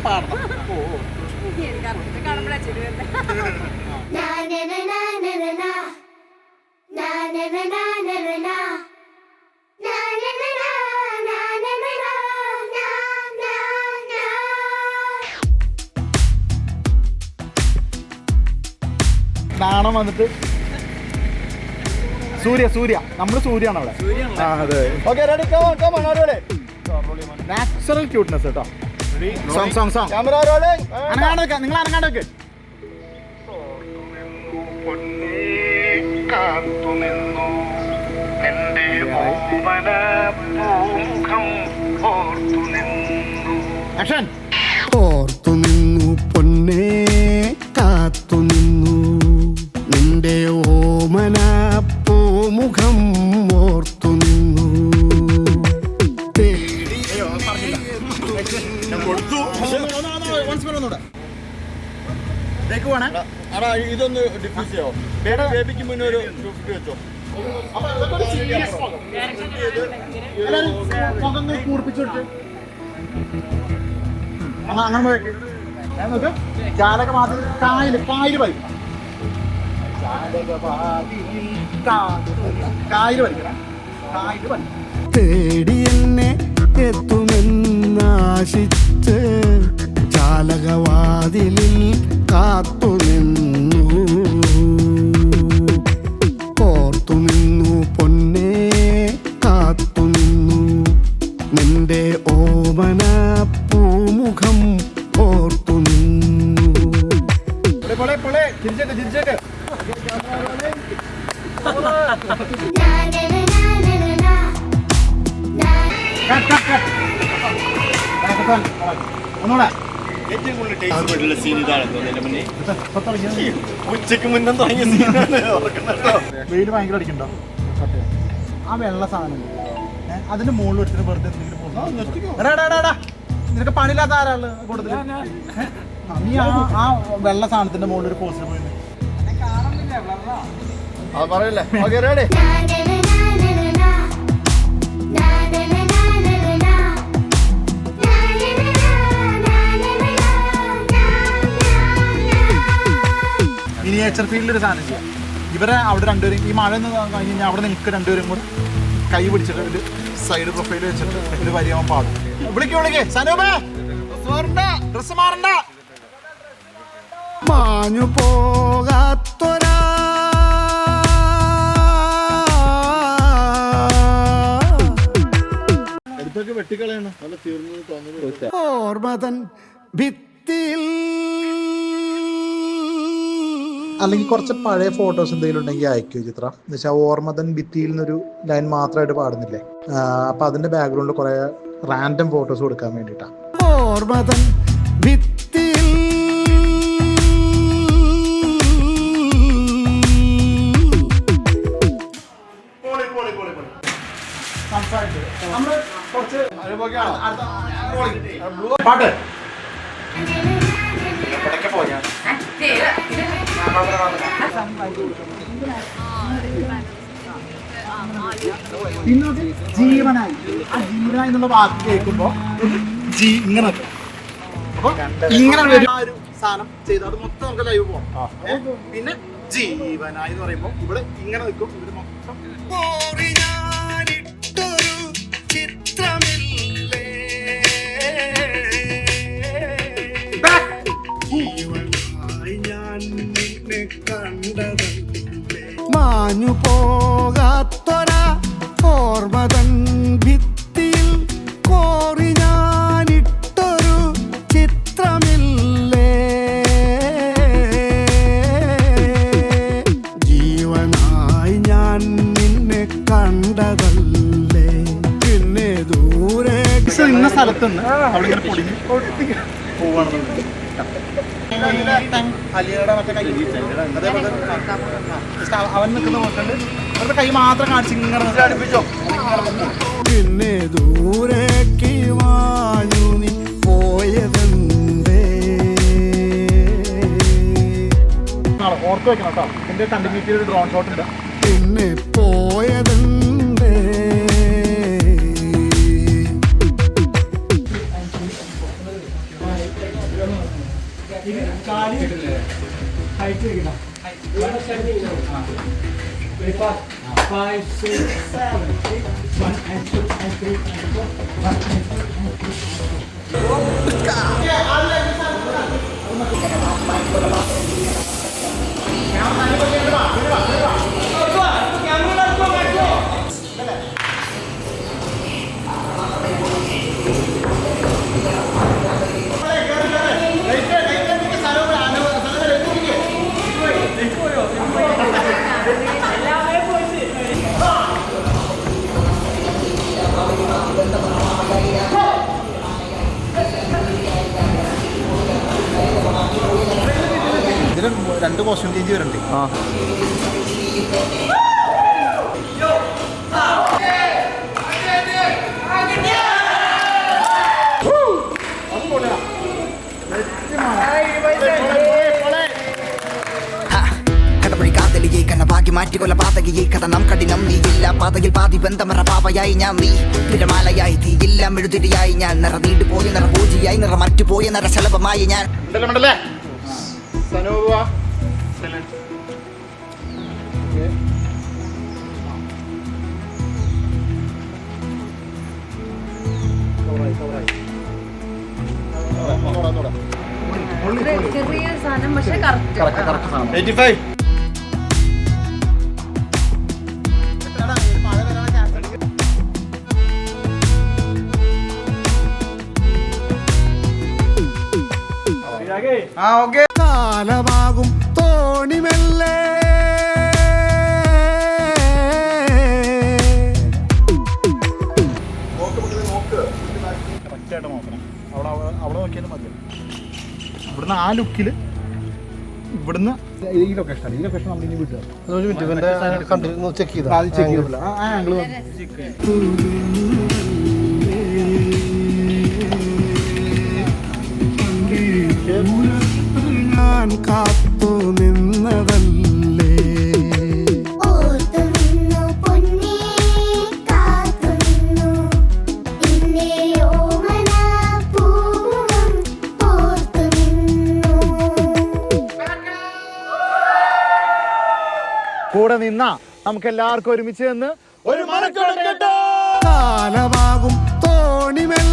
പാടണം. നാണം വന്നിട്ട് സൂര്യ നമ്മള് സൂര്യാണ് അവിടെ. അതെ. ഓക്കെ റെഡി കമോൺ അടിപൊളി. നാച്ചുറൽ ക്യൂട്ട്നെസ് കേട്ടോ. Song camera rolling. അനങ്ങാണ്ടൊക്കെ നിങ്ങൾ അനങ്ങാണ്ടൊക്കെ. ആക്ഷൻ. ഓർത്തു നിന്നു പൊന്നേ കാത്തു നിന്നു നിന്റെ ഓമന പൂമുഖം ഓർത്തു നിന്നു ഇതൊന്ന് ഡിഫ്യൂസ് ചെയ്യോ? ബേബിക്ക് മുന്നേ ഒരു വെച്ചോ. അങ്ങനെ ജാലകവാതിൽ കായല് വരും. തേടി എന്നെ എത്തുമെന്നാശിച്ച് ജാലകവാതിലിൽ കാത്തു നിന്നു ഓർത്തു നിന്നു പൊന്നേ കാത്തു നിന്നു നിന്റെ ഓമന പൂമുഖം ഓർത്തു നിന്നു. ചിരിച്ചേക്ക്. ഒന്നൂടെ ഏറ്റവും കൂടുതൽ ടേസ്റ്റ് സീൻ ഇതാണ് തോന്നുന്നതിന്റെ ഉച്ചക്ക് മുന്നേ തുടങ്ങിയ സീനാണ്. വെയിൽ ഭയങ്കര അടിക്കണ്ടോ? ആ വെള്ള സാധനം അതിന്റെ മുകളിൽ എടുത്തിട്ട് വെറുതെ നിനക്ക് പണിയില്ലാത്ത ആരാള് കൂടുതൽ? നീ ആ വെള്ള സാധനത്തിന്റെ മുകളിൽ ഒരു പോസ്റ്റർ പോയി പറയല്ലേ. Okay ready. മിനിയേച്ചർ ഫീൽഡിൽ ഒരു സാധനം ചെയ്യാം. ഇവരെ അവിടെ രണ്ടുപേരും ഈ മഴ എന്ന് കഴിഞ്ഞ് കഴിഞ്ഞാൽ അവിടെ നിങ്ങൾക്ക് രണ്ടുപേരും കൂടെ കൈ പിടിച്ചിട്ട് ഒരു സൈഡ് പ്രൊഫൈൽ വെച്ചിട്ട് ഒരു വരിയാവാൻ പാടും. വിളിക്കേ സനൂപേ ഡ്രസ് മാറണ്ട. മാഞ്ഞു പോകാത്തൊരാ എടുത്തൊക്കെ വെട്ടിക്കളയണം. നല്ല തീർന്നു തോന്നുന്നു. ഓർമ്മതൻ ഭിത്തിയിൽ അല്ലെങ്കിൽ കുറച്ച് പഴയ ഫോട്ടോസ് എന്തെങ്കിലും ഉണ്ടെങ്കിൽ അയക്കൂ ചിത്ര. എന്ന് വെച്ചാൽ ഓർമ്മതൻ ഭിത്തിയിൽ നിന്നൊരു ലൈൻ മാത്രമായിട്ട് പാടുന്നില്ലേ, അപ്പൊ അതിന്റെ ബാക്ക്ഗ്രൗണ്ടിൽ കുറെ റാൻഡം ഫോട്ടോസ് കൊടുക്കാൻ വേണ്ടിയിട്ടാണ്. ഓർമ്മതൻ ഭിത്തിയിൽ പാട്ട് പിന്നെ ജീവനായി. ആ ജീവനായി എന്നുള്ള വാക്ക് കേൾക്കുമ്പോ ഇങ്ങനെ അപ്പൊ ഇങ്ങനെ വരും. ആ ഒരു സാധനം ചെയ്ത് അത് മൊത്തം നമുക്ക് ലൈവ് പോകാം. പിന്നെ ജീവനായി എന്ന് പറയുമ്പോ ഇവിടെ ഇങ്ങനെ നിൽക്കും. ഇവര് മൊത്തം മാഞ്ഞു പോകാത്തൊരാ ഓർമ്മതൻ ഭിത്തിയിൽ കോറി ഞാനിട്ടൊരു ചിത്രമില്ലേ ജീവനായി ഞാൻ നിന്നെ കണ്ടതല്ലേ പിന്നെ ദൂരെ ഇന്ന സ്ഥലത്തുനിന്ന് അവിടെ ഇങ്ങനെ പൊടിഞ്ഞ് പോവാണെന്നുണ്ട്. അലിയുടെ മറ്റേ കൈ അതേപോലെ അവൻ നിൽക്കുന്ന നോക്കണ്ട് അവരുടെ കൈ മാത്രം കാണിച്ച് ഇങ്ങനെ അടുപ്പിച്ചോ. പിന്നെ ദൂരേക്ക് വാഞ്ഞു നീ പോയതെന്തേ ഓർത്ത് വെക്കണം കേട്ടോ. ഇതിന്റെ കണ്ടിന്യൂറ്റി ഒരു ഡ്രോൺ ഷോട്ട് ഉണ്ട്. പിന്നെ പോയതെന്തേ 5, 6, 7, 8, 1 and 2 and 3 and 4, 1 and 2 and 3 and 4. ഇതിന് 2 കോസ്റ്റ്യൂം ചേഞ്ച് വരുന്നുണ്ട്. മാറ്റിക്കൊല്ല പാതകയെ കഥ നം കഠിനം നീയില്ല പാതയിൽ പാതി ബന്ധമറ പാവയായി ഞാൻ നീ തിരമാലയായി തീയില്ല മെഴുതിരിയായി ഞാൻ നിറ നീണ്ടു പോയ നിറ പൂജിയായി നിറ മറ്റുപോയ നിറ ശലഭമായി ഞാൻ ചെറിയ സാധനം പക്ഷെ കറക്റ്റ് 85. കാലമാകും തോണിമെല്ലെ കറക്റ്റായിട്ട് നോക്കണം. അവിടെ നോക്കിയാലും മതി. ഇവിടുന്ന് ആ ലുക്കിൽ ഇവിടുന്ന് ഈ ലൊക്കേഷനാണ്. ഈ ലൊക്കേഷൻ നമ്മൾ ഇനി വിട്ടുക. ചെക്ക് ചെയ്താൽ ആദ്യം ചെക്ക് ചെയ്തില്ല. ആ ആംഗിൾ ഞാൻ കാത്തു നിന്നതല്ലേ കൂടെ നിന്ന നമുക്ക് എല്ലാവർക്കും ഒരുമിച്ച് നിന്ന് ഒരു മറക്കണം കേട്ടോ. കാലമാകും തോണിമെല്ലെ